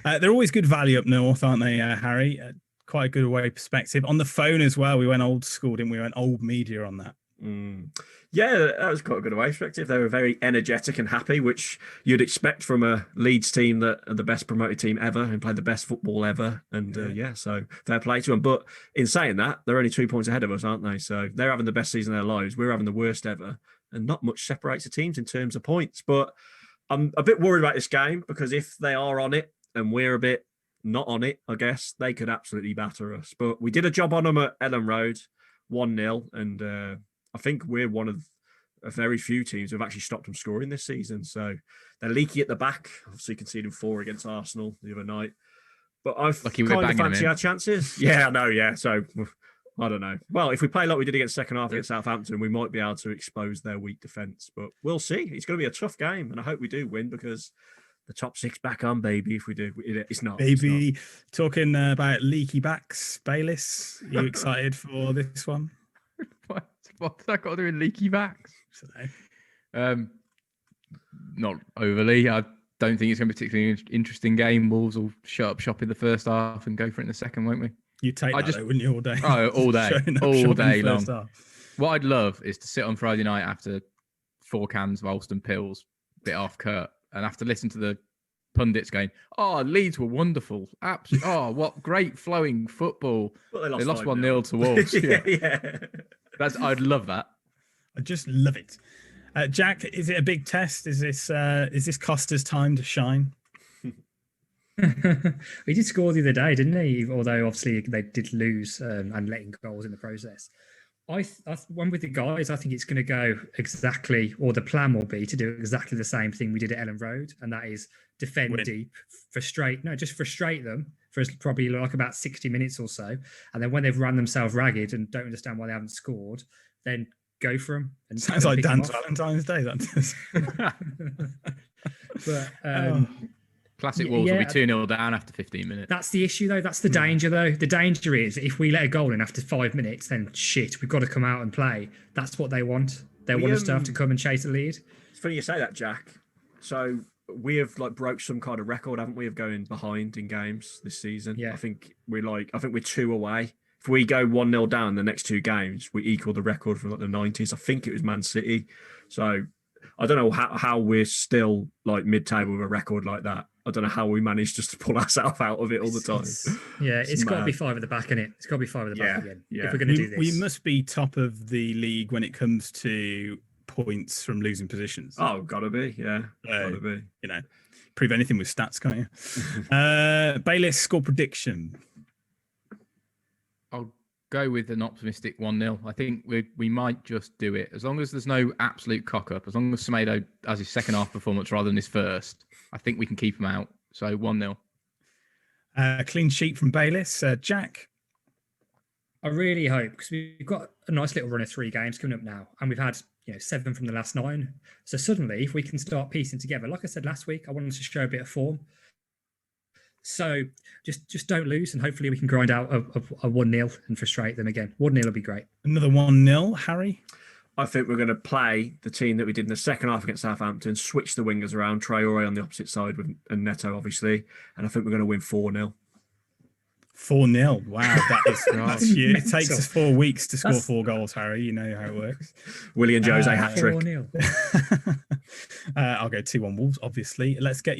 They're always good value up north, aren't they, Harry? Quite a good away perspective. On the phone as well, we went old school, didn't we? We went old media on that. Yeah, that was quite a good away perspective. They were very energetic and happy, which you'd expect from a Leeds team that are the best promoted team ever and played the best football ever. And so fair play to them. But in saying that, they're only 2 points ahead of us, aren't they? So they're having the best season of their lives. We're having the worst ever. And not much separates the teams in terms of points. But I'm a bit worried about this game because if they are on it and we're a bit not on it, I guess, they could absolutely batter us. But we did a job on them at Ellen Road, 1-0. And I think we're one of a very few teams who have actually stopped them scoring this season. So they're leaky at the back, obviously conceding 4 against Arsenal the other night. But I kind of fancy our chances. Yeah, I know, yeah. So I don't know. Well, if we play like we did against second half against Southampton, we might be able to expose their weak defence. But we'll see. It's going to be a tough game, and I hope we do win because the top 6 back on, baby. If we do, it's not. Baby, it's not. Talking about leaky backs, Bayliss, are you excited for this one? What's that got to do with leaky backs? Not overly. I don't think it's going to be a particularly interesting game. Wolves will shut up shop in the first half and go for it in the second, won't we? You take that, though, wouldn't you, all day? Oh, all day. All day long. What I'd love is to sit on Friday night after 4 cans of Alston Pills, bit off Kurt, and have to listen to the pundits going, "Oh, Leeds were wonderful. Absolutely. Oh, what great flowing football." They lost 1-0 to Wolves. Yeah. I'd love that. I just love it. Jack, is it a big test? Is this Costa's time to shine? He did score the other day, didn't he? Although obviously they did lose and letting goals in the process. I went with the guys. I think it's going to go exactly, or the plan will be to do exactly the same thing we did at Ellen Road, and that is defend deep, frustrate them for probably like about 60 minutes or so, and then when they've run themselves ragged and don't understand why they haven't scored, then go for them. And sounds like Dan's Valentine's Day. That does. But classic Wolves will be 2-0 down after 15 minutes. That's the issue, though. That's the danger, though. The danger is if we let a goal in after 5 minutes, then shit, we've got to come out and play. That's what they want. They want us to have to come and chase the lead. It's funny you say that, Jack. So we have broke some kind of record, haven't we, of going behind in games this season? Yeah. I think we're 2 away. If we go 1-0 down the next 2 games, we equal the record from the 90s. I think it was Man City. So I don't know how we're still mid-table with a record like that. I don't know how we managed just to pull ourselves out of it all the time. It's got to be 5 at the back, innit? It's got to be 5 at the back again. Yeah. If we're going to do this. We must be top of the league when it comes to points from losing positions. Oh, gotta be. Yeah, gotta be. Prove anything with stats, can't you? Bayliss, score prediction. I'll go with an optimistic 1-0. I think we might just do it. As long as there's no absolute cock-up, as long as Semedo has his second half performance rather than his first, I think we can keep him out. So 1-0. Clean sheet from Bayliss. Jack? I really hope, because we've got a nice little run of 3 games coming up now, and we've had 7 from the last 9. So suddenly, if we can start piecing together, like I said last week, I wanted to show a bit of form. So just don't lose, and hopefully we can grind out a 1-0 and frustrate them again. 1-0 will be great. Another 1-0, Harry? I think we're going to play the team that we did in the second half against Southampton, switch the wingers around, Traore on the opposite side and Neto, obviously, and I think we're going to win 4-0. 4-0. Wow, that's huge. It takes us 4 weeks to score 4 goals, Harry. You know how it works. Willian Jose hat-trick. 4-0. I'll go 2-1 Wolves, obviously. Let's get